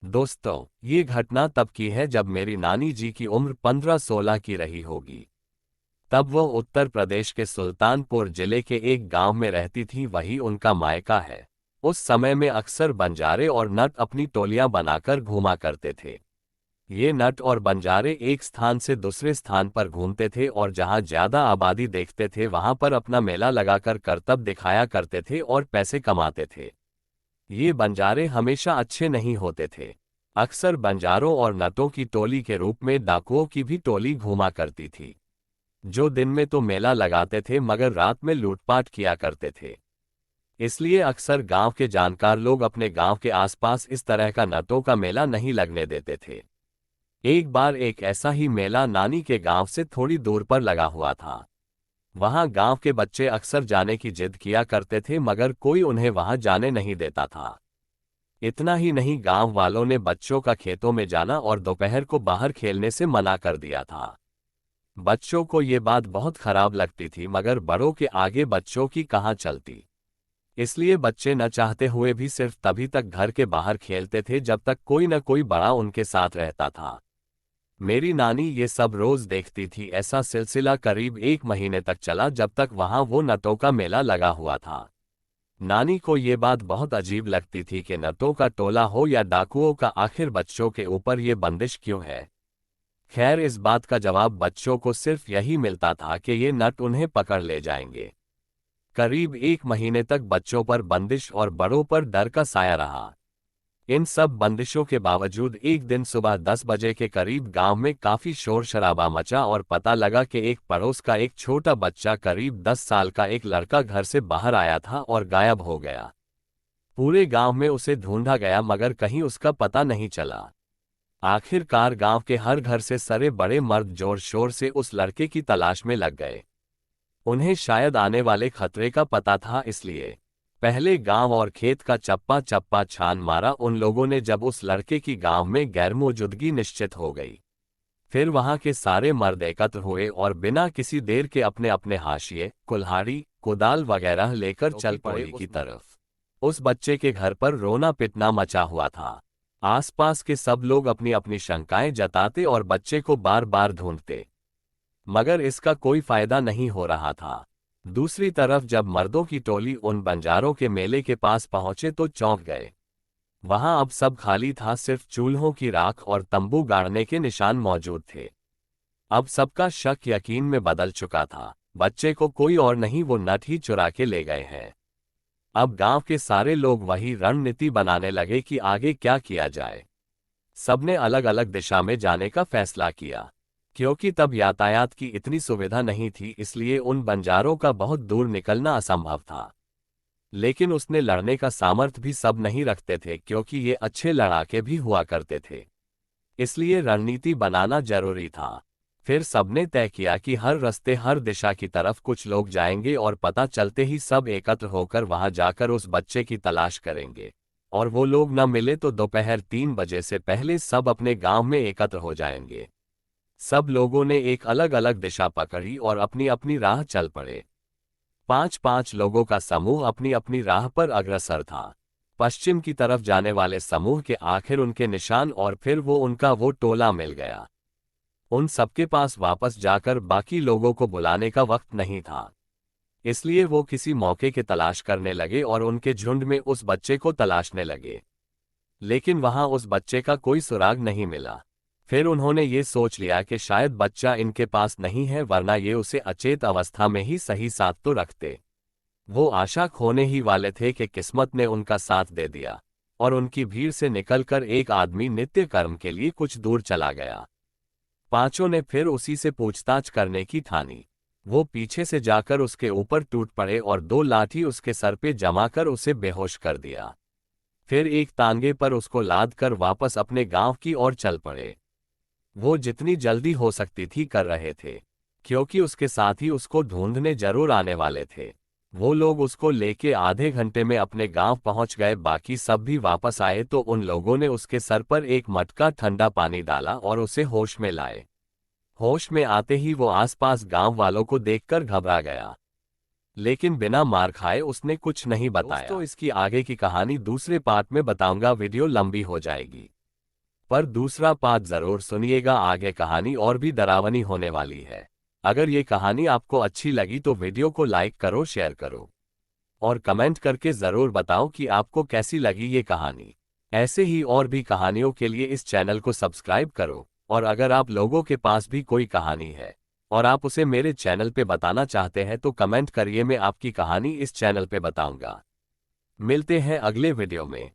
दोस्तों, ये घटना तब की है जब मेरी नानी जी की उम्र 15-16 की रही होगी। तब वो उत्तर प्रदेश के सुल्तानपुर जिले के एक गांव में रहती थी, वही उनका मायका है। उस समय में अक्सर बंजारे और नट अपनी टोलियां बनाकर घूमा करते थे। ये नट और बंजारे एक स्थान से दूसरे स्थान पर घूमते थे और जहां ज्यादा आबादी देखते थे वहां पर अपना मेला लगाकर करतब दिखाया करते थे और पैसे कमाते थे। ये बंजारे हमेशा अच्छे नहीं होते थे। अक्सर बंजारों और नटों की टोली के रूप में डाकुओं की भी टोली घूमा करती थी, जो दिन में तो मेला लगाते थे मगर रात में लूटपाट किया करते थे। इसलिए अक्सर गांव के जानकार लोग अपने गांव के आसपास इस तरह का नटों का मेला नहीं लगने देते थे। एक बार एक ऐसा ही मेला नानी के गांव से थोड़ी दूर पर लगा हुआ था। वहां गांव के बच्चे अक्सर जाने की जिद किया करते थे मगर कोई उन्हें वहां जाने नहीं देता था। इतना ही नहीं, गांव वालों ने बच्चों का खेतों में जाना और दोपहर को बाहर खेलने से मना कर दिया था। बच्चों को ये बात बहुत खराब लगती थी मगर बड़ों के आगे बच्चों की कहाँ चलती। इसलिए बच्चे न चाहते हुए भी सिर्फ तभी तक घर के बाहर खेलते थे जब तक कोई न कोई बड़ा उनके साथ रहता था। मेरी नानी ये सब रोज देखती थी। ऐसा सिलसिला करीब 1 महीने तक चला जब तक वहां वो नटों का मेला लगा हुआ था। नानी को ये बात बहुत अजीब लगती थी कि नटों का टोला हो या डाकुओं का, आखिर बच्चों के ऊपर ये बंदिश क्यों है। खैर, इस बात का जवाब बच्चों को सिर्फ यही मिलता था कि ये नट उन्हें पकड़ ले जाएंगे। करीब 1 महीने तक बच्चों पर बंदिश और बड़ों पर डर का साया रहा। इन सब बंदिशों के बावजूद एक दिन सुबह 10 बजे के करीब गांव में काफी शोर शराबा मचा और पता लगा कि एक पड़ोस का एक छोटा बच्चा, करीब 10 साल का एक लड़का, घर से बाहर आया था और गायब हो गया। पूरे गांव में उसे ढूंढा गया मगर कहीं उसका पता नहीं चला। आखिरकार गांव के हर घर से सरे बड़े मर्द जोर शोर से उस लड़के की तलाश में लग गए। उन्हें शायद आने वाले खतरे का पता था, इसलिए पहले गांव और खेत का चप्पा चप्पा छान मारा उन लोगों ने। जब उस लड़के की गांव में गैरमौजूदगी निश्चित हो गई, फिर वहां के सारे मर्द एकत्र हुए और बिना किसी देर के अपने अपने हाशिए, कुल्हाड़ी, कुदाल वगैरह लेकर चल पड़े की तरफ। उस बच्चे के घर पर रोना पिटना मचा हुआ था। आसपास के सब लोग अपनी अपनी शंकाएं जताते और बच्चे को बार बार ढूंढते, मगर इसका कोई फायदा नहीं हो रहा था। दूसरी तरफ जब मर्दों की टोली उन बंजारों के मेले के पास पहुंचे तो चौंक गए। वहां अब सब खाली था, सिर्फ चूल्हों की राख और तंबू गाड़ने के निशान मौजूद थे। अब सबका शक यकीन में बदल चुका था। बच्चे को कोई और नहीं, वो नट ही चुरा के ले गए हैं। अब गांव के सारे लोग वही रणनीति बनाने लगे कि आगे क्या किया जाए। सबने अलग अलग दिशा में जाने का फैसला किया। क्योंकि तब यातायात की इतनी सुविधा नहीं थी, इसलिए उन बंजारों का बहुत दूर निकलना असंभव था। लेकिन उसने लड़ने का सामर्थ्य भी सब नहीं रखते थे, क्योंकि ये अच्छे लड़ाके भी हुआ करते थे। इसलिए रणनीति बनाना जरूरी था। फिर सबने तय किया कि हर रास्ते, हर दिशा की तरफ कुछ लोग जाएंगे और पता चलते ही सब एकत्र होकर वहां जाकर उस बच्चे की तलाश करेंगे। और वो लोग न मिले तो दोपहर 3 बजे से पहले सब अपने गांव में एकत्र हो जाएंगे। सब लोगों ने एक अलग अलग दिशा पकड़ी और अपनी अपनी राह चल पड़े। 5-5 लोगों का समूह अपनी अपनी राह पर अग्रसर था। पश्चिम की तरफ जाने वाले समूह के आखिर उनके निशान और फिर वो टोला मिल गया। उन सबके पास वापस जाकर बाकी लोगों को बुलाने का वक्त नहीं था, इसलिए वो किसी मौके की तलाश करने लगे और उनके झुंड में उस बच्चे को तलाशने लगे। लेकिन वहां उस बच्चे का कोई सुराग नहीं मिला। फिर उन्होंने ये सोच लिया कि शायद बच्चा इनके पास नहीं है, वरना ये उसे अचेत अवस्था में ही सही साथ तो रखते। वो आशा खोने ही वाले थे कि किस्मत ने उनका साथ दे दिया और उनकी भीड़ से निकलकर एक आदमी नित्य कर्म के लिए कुछ दूर चला गया। पांचों ने फिर उसी से पूछताछ करने की ठानी। वो पीछे से जाकर उसके ऊपर टूट पड़े और 2 लाठी उसके सर पे जमाकर उसे बेहोश कर दिया। फिर एक तांगे पर उसको लाद कर वापस अपने गांव की ओर चल पड़े। वो जितनी जल्दी हो सकती थी कर रहे थे, क्योंकि उसके साथ ही उसको ढूंढने जरूर आने वाले थे। वो लोग उसको लेके आधे घंटे में अपने गांव पहुंच गए। बाकी सब भी वापस आए तो उन लोगों ने उसके सर पर एक मटका ठंडा पानी डाला और उसे होश में लाए। होश में आते ही वो आसपास गांव वालों को देखकर घबरा गया, लेकिन बिना मार खाए उसने कुछ नहीं बताया। दोस्तों, इसकी आगे की कहानी दूसरे पार्ट में बताऊंगा, वीडियो लंबी हो जाएगी। पर दूसरा पार्ट जरूर सुनिएगा, आगे कहानी और भी डरावनी होने वाली है। अगर ये कहानी आपको अच्छी लगी तो वीडियो को लाइक करो, शेयर करो और कमेंट करके जरूर बताओ कि आपको कैसी लगी ये कहानी। ऐसे ही और भी कहानियों के लिए इस चैनल को सब्सक्राइब करो, और अगर आप लोगों के पास भी कोई कहानी है और आप उसे मेरे चैनल पे बताना चाहते हैं तो कमेंट करिए, मैं आपकी कहानी इस चैनल पे बताऊंगा। मिलते हैं अगले वीडियो में।